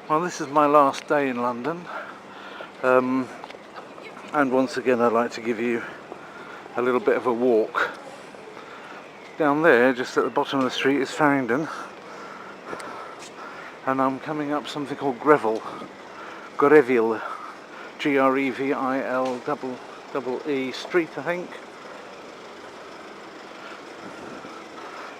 Well, this is my last day in London, and once again I'd like to give you a little bit of a walk. Down there, just at the bottom of the street, is Farringdon, and I'm coming up something called Greville, Greville, Greville Street, I think.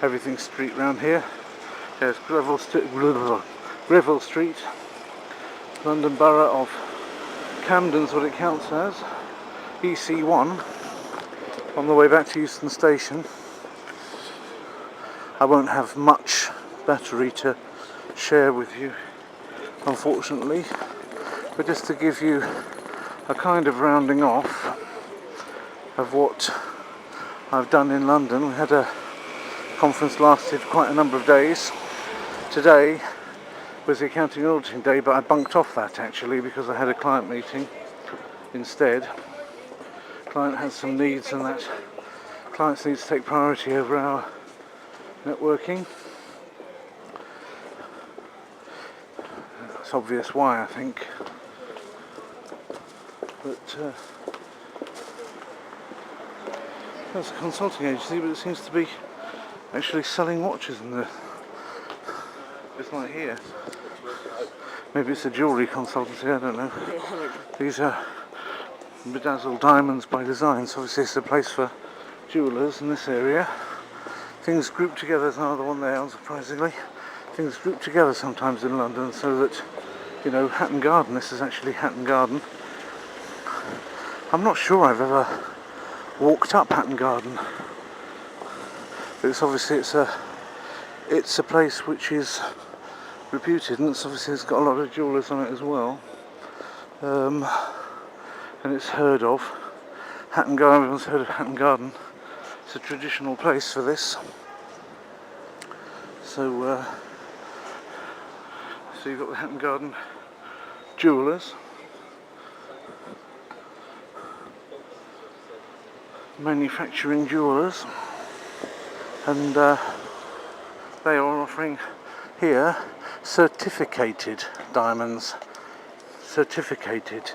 Everything's street round here. Yes, Greville Street, London Borough of Camden's what it counts as. EC1, on the way back to Euston Station. I won't have much battery to share with you, unfortunately, but just to give you a kind of rounding off of what I've done in London. We had a conference, lasted quite a number of days. Today was the accounting and auditing day, but I bunked off that actually because I had a client meeting instead. Client has some needs, and that clients need to take priority over our networking. It's obvious why, I think, but that's a consulting agency, but it seems to be actually selling watches in there. It's like here. Maybe it's a jewellery consultancy, I don't know. These are bedazzled diamonds by design, so obviously it's a place for jewellers in this area. Things grouped together, there's another one there, unsurprisingly. Things grouped together sometimes in London so that, you know, Hatton Garden, this is actually Hatton Garden. I'm not sure I've ever walked up Hatton Garden, but it's obviously it's a place which is reputed, and it's got a lot of jewellers on it as well, and it's heard of. Hatton Garden, everyone's heard of Hatton Garden. It's a traditional place for this. So you've got the Hatton Garden jewellers, manufacturing jewellers, and they are offering here certificated diamonds. Certificated.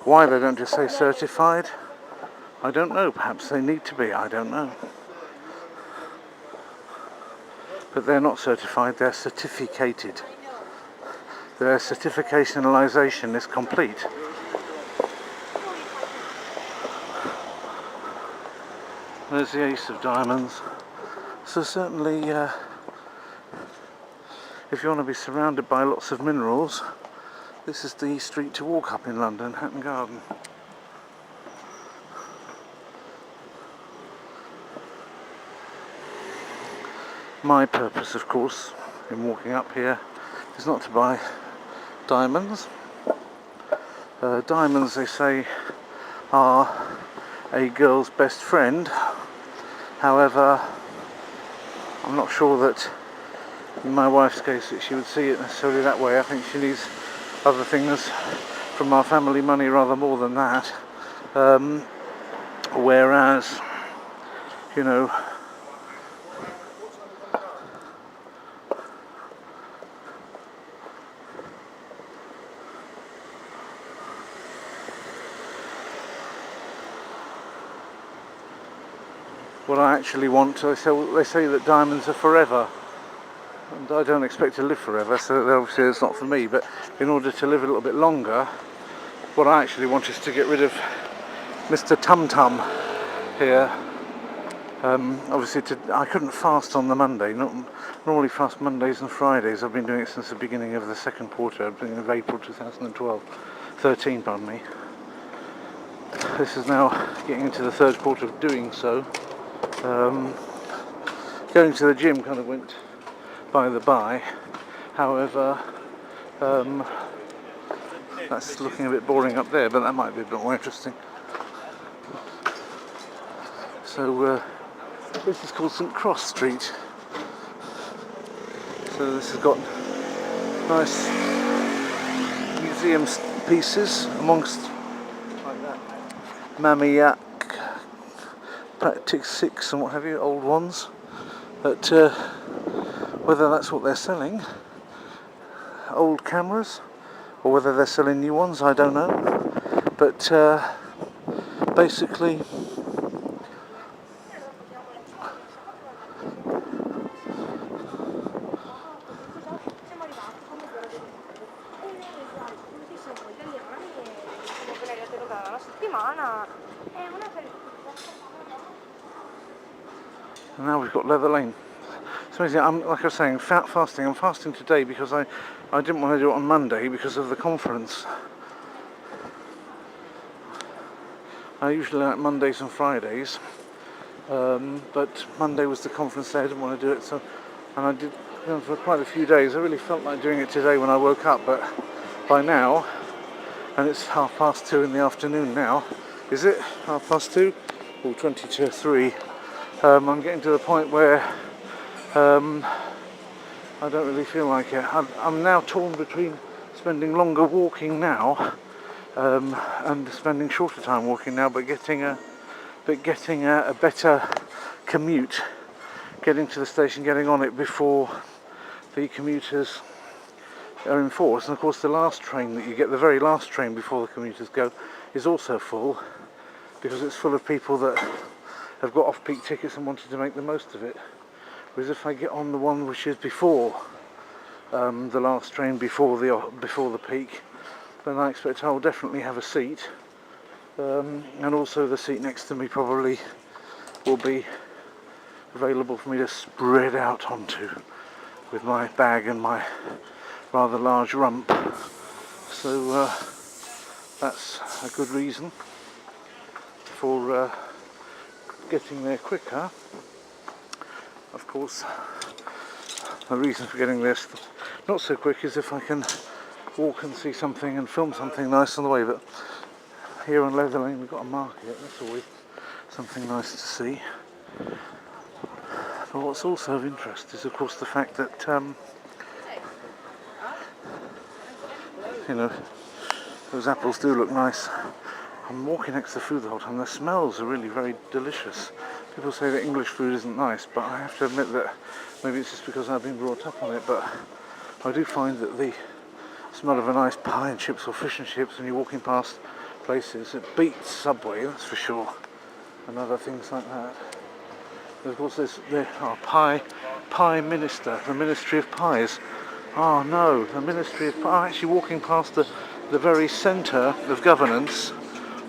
Why they don't just say certified, I don't know. Perhaps they need to be, I don't know. But they're not certified, they're certificated. Their certificationalization is complete. There's the Ace of Diamonds. So certainly, if you want to be surrounded by lots of minerals, this is the street to walk up in London, Hatton Garden. My purpose, of course, in walking up here is not to buy diamonds. Diamonds, they say, are a girl's best friend. However, I'm not sure that in my wife's case that she would see it necessarily that way. I think she needs other things from our family money rather more than that. Whereas, you know, what I actually want, they say that diamonds are forever, and I don't expect to live forever, so obviously it's not for me, but in order to live a little bit longer, what I actually want is to get rid of Mr. Tum Tum here. Obviously I couldn't fast on the Monday. Normally fast Mondays and Fridays. I've been doing it since the beginning of the second quarter, beginning of April 2013, pardon me. This is now getting into the third quarter of doing so. Going to the gym kind of went by the by. However, that's looking a bit boring up there, but that might be a bit more interesting. So this is called St. Cross Street. So this has got nice museum pieces amongst like that Mamiyak, Practice 6 and what have you, old ones that Whether that's what they're selling, old cameras, or whether they're selling new ones, I don't know. But basically, and now we've got Leather Lane. It's amazing. Like I was saying, fasting. I'm fasting today because I didn't want to do it on Monday because of the conference. I usually like Mondays and Fridays, but Monday was the conference day. I didn't want to do it, and I did for quite a few days. I really felt like doing it today when I woke up, but by now, and it's 2:30 in the afternoon now. Is it 2:30? Or 20 to 3. I'm getting to the point where I don't really feel like it. I'm now torn between spending longer walking now and spending shorter time walking now, but getting a better commute, getting to the station, getting on it before the commuters are in force. And of course the last train that you get, the very last train before the commuters go, is also full, because it's full of people that have got off-peak tickets and wanted to make the most of it. Whereas if I get on the one which is before the last train before the peak, then I expect I'll definitely have a seat, and also the seat next to me probably will be available for me to spread out onto with my bag and my rather large rump. So that's a good reason for getting there quicker. Of course, the reason for getting this not so quick is if I can walk and see something and film something nice on the way. But here on Leather Lane we've got a market, that's always something nice to see. But what's also of interest is of course the fact that you know, those apples do look nice. I'm walking next to food the whole time. The smells are really very delicious. People say that English food isn't nice, but I have to admit that maybe it's just because I've been brought up on it, but I do find that the smell of a nice pie and chips or fish and chips when you're walking past places, it beats Subway, that's for sure, and other things like that. And of course there's the pie minister, the Ministry of Pies. Oh no, the Ministry of Pie. I'm actually walking past the very centre of governance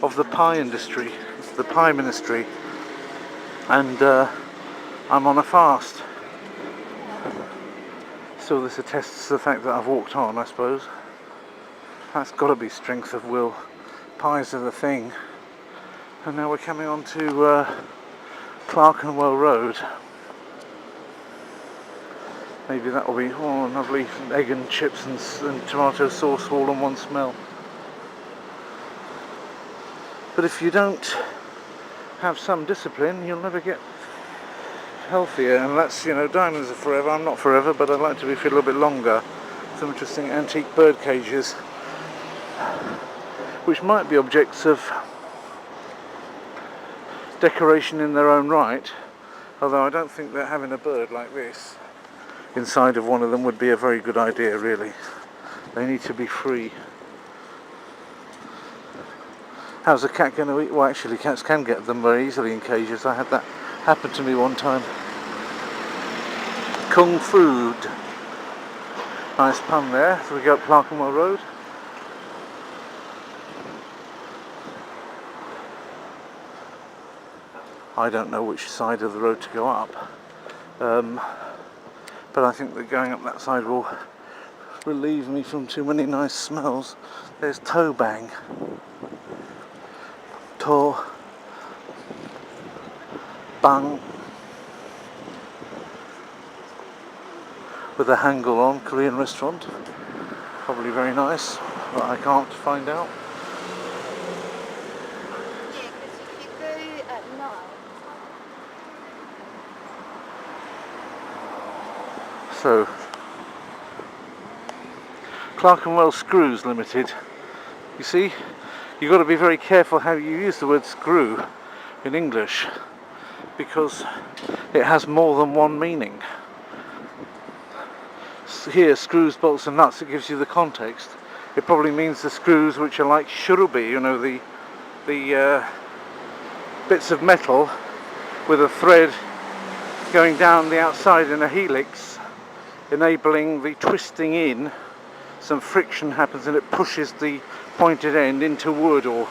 of the pie industry, the pie ministry, and I'm on a fast. So this attests to the fact that I've walked on, I suppose. That's got to be strength of will. Pies are the thing. And now we're coming on to Clerkenwell Road. Maybe that will be lovely egg and chips and tomato sauce all in one smell. But if you don't have some discipline, you'll never get healthier. And that's, you know, diamonds are forever. I'm not forever, but I'd like to be for a little bit longer. Some interesting antique bird cages, which might be objects of decoration in their own right. Although I don't think that having a bird like this inside of one of them would be a very good idea, really. They need to be free. How's a cat going to eat? Well, actually, cats can get them very easily in cages. I had that happen to me one time. Kung Food. Nice pun there. So we go up Clerkenwell Road. I don't know which side of the road to go up. But I think that going up that side will relieve me from too many nice smells. There's Toe Bang. Toe Bang. With a Hangul on, Korean restaurant. Probably very nice, but I can't find out. So, Clerkenwell Screws Limited. You see, you've got to be very careful how you use the word screw in English, because it has more than one meaning. here screws, bolts and nuts, it gives you the context. It probably means the screws which are like shurubi, you know, the bits of metal with a thread going down the outside in a helix, enabling the twisting in. Some friction happens and it pushes the pointed end into wood or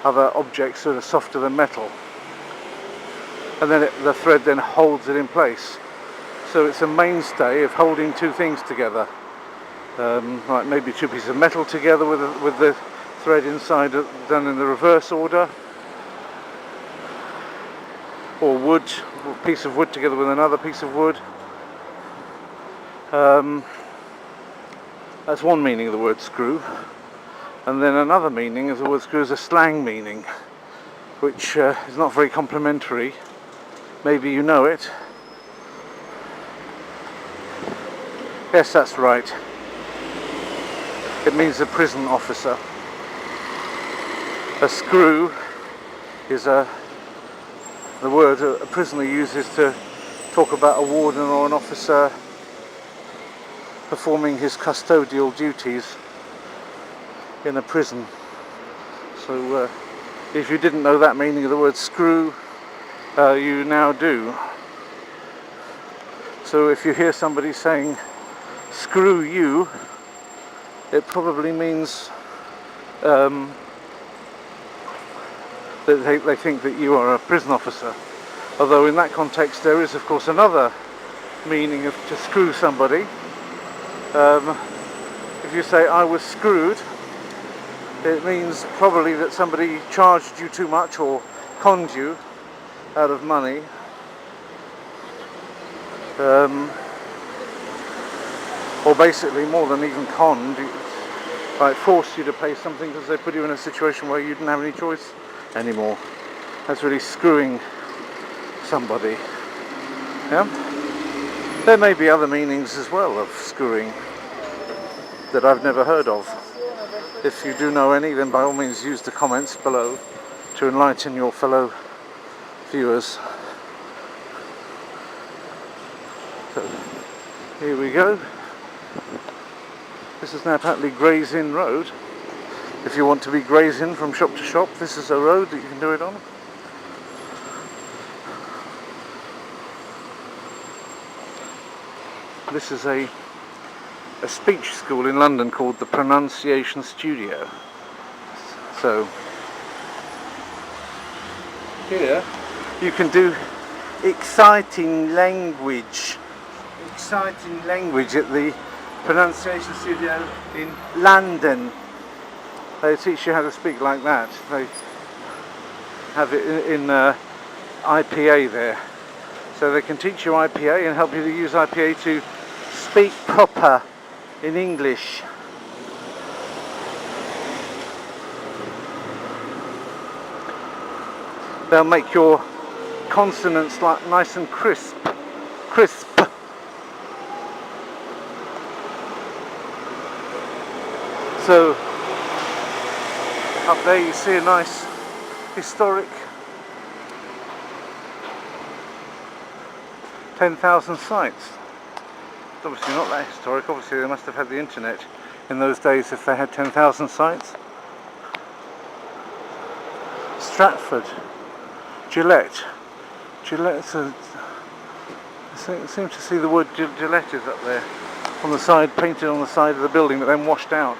other objects that are softer than metal, and then the thread then holds it in place. So it's a mainstay of holding two things together, like maybe two pieces of metal together with the thread inside done in the reverse order, or wood, a piece of wood together with another piece of wood. That's one meaning of the word screw. And then another meaning of the word screw is a slang meaning, which is not very complimentary. Maybe you know it. Yes, that's right. It means a prison officer. A screw is the word a prisoner uses to talk about a warden or an officer performing his custodial duties in a prison. So if you didn't know that meaning of the word screw, you now do. So if you hear somebody saying screw you, it probably means that they think that you are a prison officer. Although in that context there is of course another meaning of to screw somebody. If you say I was screwed, it means probably that somebody charged you too much or conned you out of money. Or basically more than even conned, like forced you to pay something because they put you in a situation where you didn't have any choice anymore. That's really screwing somebody. Yeah? There may be other meanings as well of screwing that I've never heard of. If you do know any, then by all means use the comments below to enlighten your fellow viewers. So, here we go. This is now apparently Gray's Inn Road. If you want to be Gray's Inn from shop to shop, this is a road that you can do it on. This is a speech school in London called the Pronunciation Studio. So here you can do exciting language at the Pronunciation Studio in London. They teach you how to speak like that. They have it in IPA there. So they can teach you IPA and help you to use IPA to speak proper in English. They'll make your consonants like nice and crisp. So up there you see a nice historic 10,000 sites. It's obviously not that historic. Obviously they must have had the internet in those days if they had 10,000 sites. Stratford, Gillette. I seem to see the word Gillette is up there on the side, painted on the side of the building, but then washed out.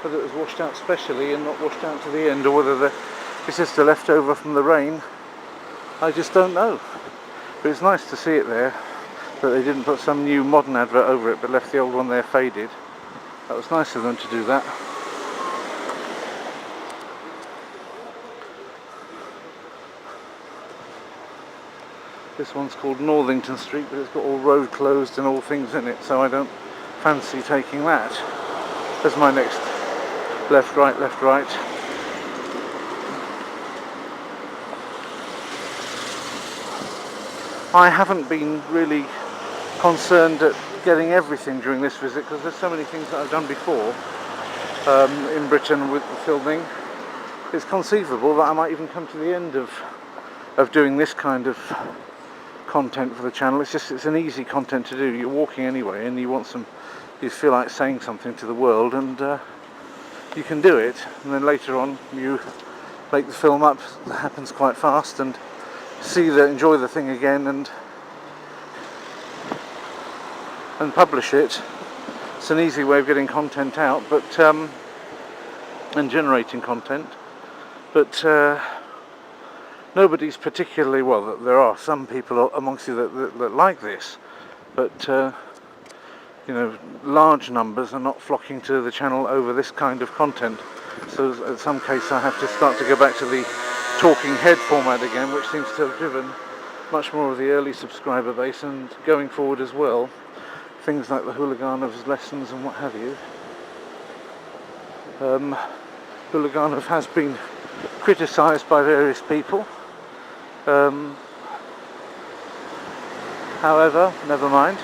Whether it was washed out specially and not washed out to the end, or whether it's just a leftover from the rain, I just don't know. But it's nice to see it there, that they didn't put some new modern advert over it but left the old one there faded. That was nice of them to do that. This one's called Northington Street, but it's got all road closed and all things in it, so I don't fancy taking that as my next left, right, left, right. I haven't been really concerned at getting everything during this visit because there's so many things that I've done before in Britain with the filming. It's conceivable that I might even come to the end of doing this kind of content for the channel. It's an easy content to do. You're walking anyway and you want some you feel like saying something to the world, and you can do it, and then later on you make the film up. It happens quite fast, and enjoy the thing again, and publish it. It's an easy way of getting content out, but and generating content, but nobody's particularly, well, there are some people amongst you that like this, but you know, large numbers are not flocking to the channel over this kind of content. So in some case I have to start to go back to the talking head format again, which seems to have driven much more of the early subscriber base, and going forward as well, things like the Hooliganov lessons and what have you. Hooliganov has been criticised by various people. However, never mind.